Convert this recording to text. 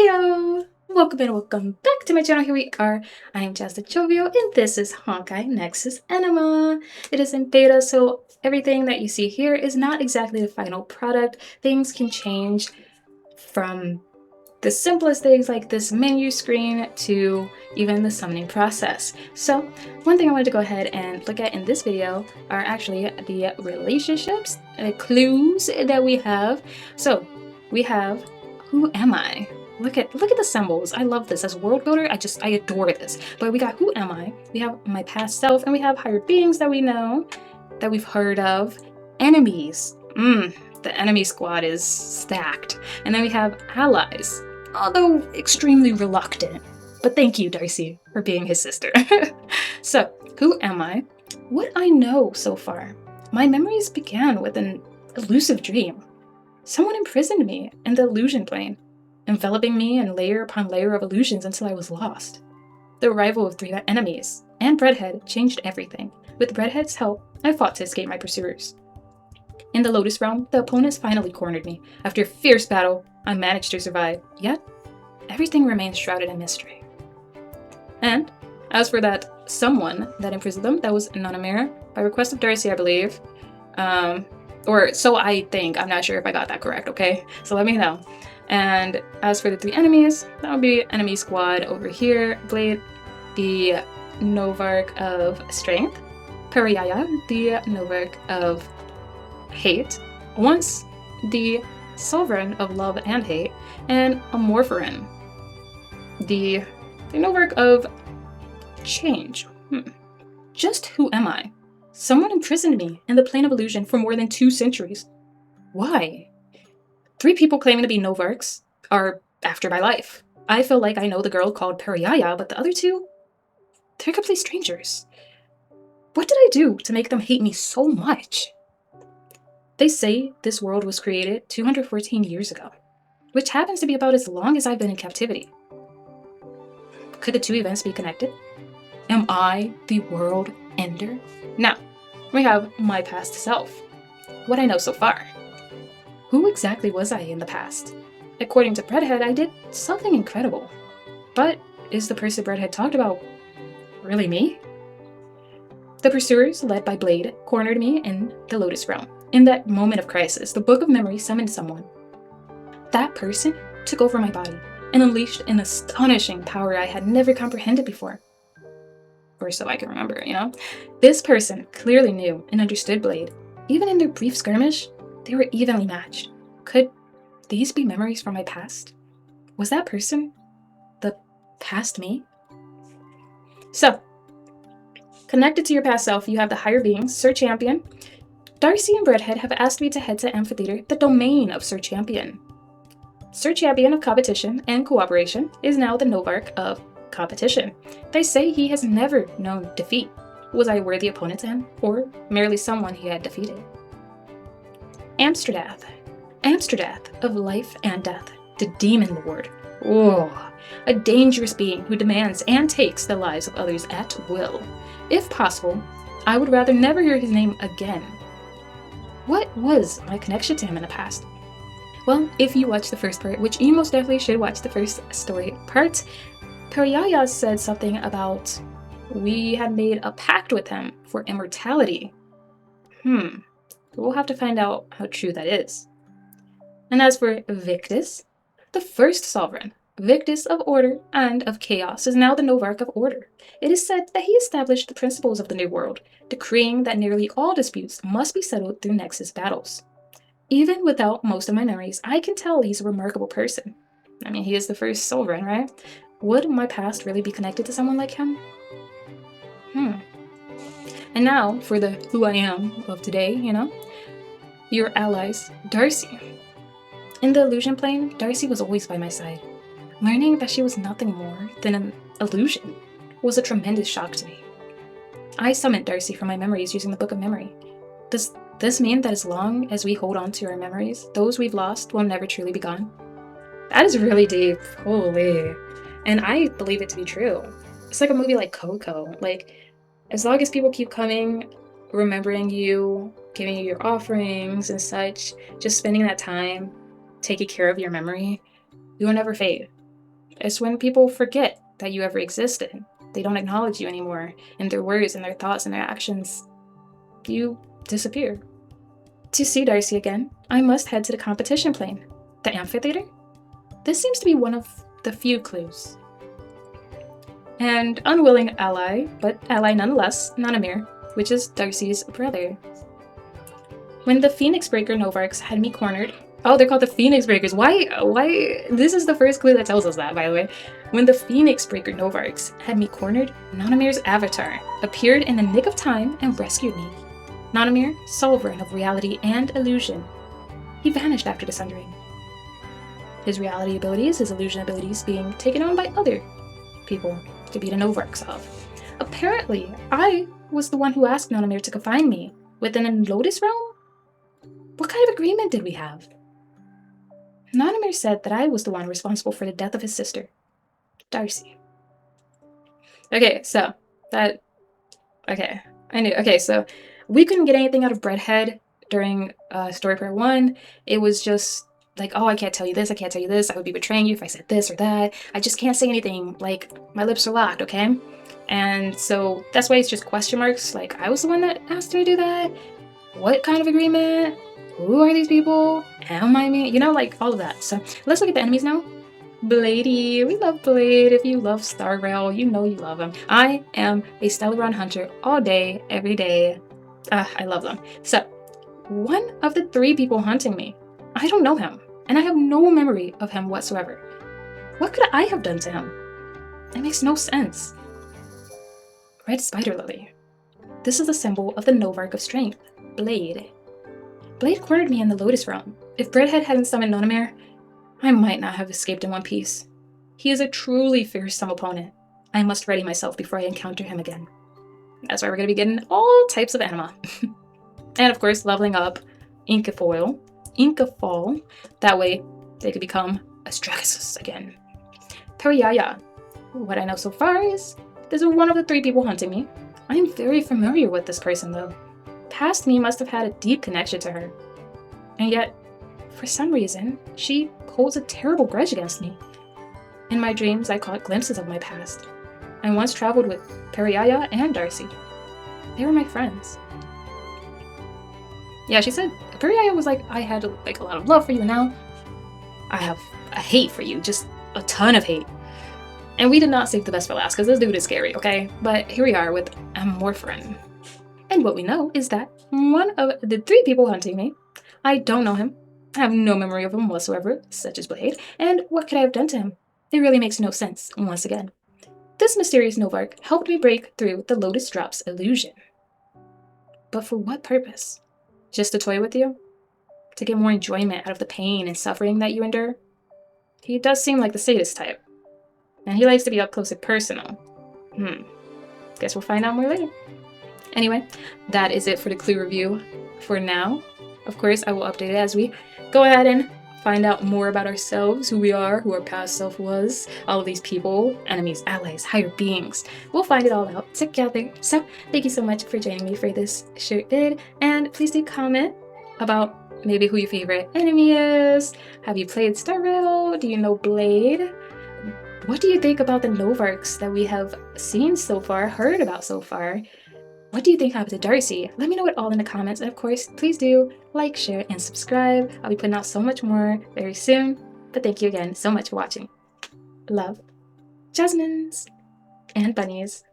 Heyo! Welcome and welcome back to my channel. Here we are. I am JazzTheJovial and this is Honkai Nexus Anima. It is in beta, so everything that you see here is not exactly the final product. Things can change from the simplest things like this menu screen to even the summoning process. So one thing I wanted to go ahead and look at in this video are actually the relationships, clues that we have. So we have, who am I? Look at the symbols. I love this. As a world builder, I adore this. But we got who am I? We have my past self, and we have higher beings that we know, that we've heard of. Enemies. The enemy squad is stacked. And then we have allies, although extremely reluctant. But thank you, Darsea, for being his sister. So, who am I? What I know so far. My memories began with an elusive dream. Someone imprisoned me in the illusion plane, enveloping me in layer upon layer of illusions until I was lost. The arrival of 3 enemies and Breadhead changed everything. With Breadhead's help, I fought to escape my pursuers. In the Lotus Realm, the opponents finally cornered me. After a fierce battle, I managed to survive, yet everything remains shrouded in mystery. And as for that someone that imprisoned them, that was Nonimir, by request of Darsea, I believe. Or so I think. I'm not sure if I got that correct, okay? So let me know. And as for the 3 enemies, that would be enemy squad over here. Blade, the Novarch of Strength. Parayaya, the Novarch of Hate. Once, the Sovereign of Love and Hate. And Amorphiron, the Novarch of Change. Just who am I? Someone imprisoned me in the plane of illusion for more than 2 centuries. Why? 3 people claiming to be Novarchs are after my life. I feel like I know the girl called Parayaya, but the other 2? They're complete strangers. What did I do to make them hate me so much? They say this world was created 214 years ago, which happens to be about as long as I've been in captivity. Could the 2 events be connected? Am I the world ender? Now, we have my past self. What I know so far. Who exactly was I in the past? According to Breadhead, I did something incredible. But is the person Breadhead talked about really me? The pursuers, led by Blade, cornered me in the Lotus Realm. In that moment of crisis, the Book of Memory summoned someone. That person took over my body and unleashed an astonishing power I had never comprehended before. Or so I can remember, you know? This person clearly knew and understood Blade. Even in their brief skirmish, they were evenly matched. Could these be memories from my past? Was that person the past me? So, connected to your past self, you have the higher beings, Sir Champion. Darsea and Breadhead have asked me to head to Amphitheater, the domain of Sir Champion. Sir Champion of Competition and Cooperation is now the Novarch of Competition. They say he has never known defeat. Was I a worthy opponent to him, or merely someone he had defeated? Amstradath. Amstradath of Life and Death, the Demon Lord. Oh, a dangerous being who demands and takes the lives of others at will. If possible, I would rather never hear his name again. What was my connection to him in the past? Well, if you watch the first part, which you most definitely should watch the first story part, Parayaya said something about we had made a pact with him for immortality. We'll have to find out how true that is. And as for Victus, the first sovereign, Victus of Order and of Chaos, is now the Novarch of Order. It is said that he established the principles of the New World, decreeing that nearly all disputes must be settled through Nexus battles. Even without most of my memories, I can tell he's a remarkable person. I mean, he is the first sovereign, right? Would my past really be connected to someone like him? And now, for the who I am of today, you know? Your allies, Darsea. In the illusion plane, Darsea was always by my side. Learning that she was nothing more than an illusion was a tremendous shock to me. I summoned Darsea from my memories using the Book of Memory. Does this mean that as long as we hold on to our memories, those we've lost will never truly be gone? That is really deep. Holy. And I believe it to be true. It's like a movie like Coco. Like, as long as people keep coming, remembering you, giving you your offerings and such, just spending that time taking care of your memory, you will never fade. It's when people forget that you ever existed. They don't acknowledge you anymore in their words and their thoughts and their actions. You disappear. To see Darsea again, I must head to the competition plane. The amphitheater? This seems to be one of the few clues. And unwilling ally, but ally nonetheless, Nonimir, which is Darsea's brother. When the Phoenix Breaker Novarks had me cornered. Oh, they're called the Phoenix Breakers. Why? This is the first clue that tells us that, by the way. When the Phoenix Breaker Novarks had me cornered, Nonimir's avatar appeared in the nick of time and rescued me. Nonimir, sovereign of reality and illusion. He vanished after the sundering. His reality abilities, his illusion abilities being taken on by other people to beat the Novarks of. Apparently, I was the one who asked Nonimir to confine me within a Lotus realm? What kind of agreement did we have? Nonimir said that I was the one responsible for the death of his sister, Darsea. Okay, so so we couldn't get anything out of Breadhead during story part 1. It was just like, oh, I can't tell you this, I can't tell you this, I would be betraying you if I said this or that. I just can't say anything, like, my lips are locked, okay? And so that's why it's just question marks, like, I was the one that asked him to do that? What kind of agreement? Who are these people? Am I me? You know, like, all of that. So let's look at the enemies now. Bladey. We love Blade. If you love Star Rail, you know you love him. I am a Stellaron hunter all day, every day. I love them. So, one of the 3 people hunting me, I don't know him, and I have no memory of him whatsoever. What could I have done to him? It makes no sense. Red Spider Lily. This is the symbol of the Novark of Strength, Blade. Blade cornered me in the Lotus Realm. If Breadhead hadn't summoned Nonimir, I might not have escaped in one piece. He is a truly fearsome opponent. I must ready myself before I encounter him again. That's why we're going to be getting all types of anima. And of course, leveling up Inkafall. That way, they could become Astraxus again. Parayaya. What I know so far is this is one of the 3 people hunting me. I am very familiar with this person though. Past me must have had a deep connection to her. And yet, for some reason, she holds a terrible grudge against me. In my dreams, I caught glimpses of my past. I once traveled with Parayaya and Darsea. They were my friends. Yeah, she said, Parayaya was like, I had like a lot of love for you, and now I have a hate for you, just a ton of hate. And we did not save the best for last, because this dude is scary, okay? But here we are with Amorphiron. And what we know is that one of the 3 people hunting me, I don't know him. I have no memory of him whatsoever, such as Blade. And what could I have done to him? It really makes no sense, once again. This mysterious Novark helped me break through the Lotus Drop's illusion. But for what purpose? Just to toy with you? To get more enjoyment out of the pain and suffering that you endure? He does seem like the sadist type. And he likes to be up close and personal. Guess we'll find out more later. Anyway, that is it for the clue review for now. Of course, I will update it as we go ahead and find out more about ourselves, who we are, who our past self was, all of these people, enemies, allies, higher beings. We'll find it all out together. So, thank you so much for joining me for this short vid, and please do comment about maybe who your favorite enemy is. Have you played Star Rail? Do you know Blade? What do you think about the Novarks that we have seen so far, heard about so far? What do you think happened to Darsea? Let me know it all in the comments, and of course, please do like, share, and subscribe. I'll be putting out so much more very soon, but thank you again so much for watching. Love, Jasmines, and bunnies.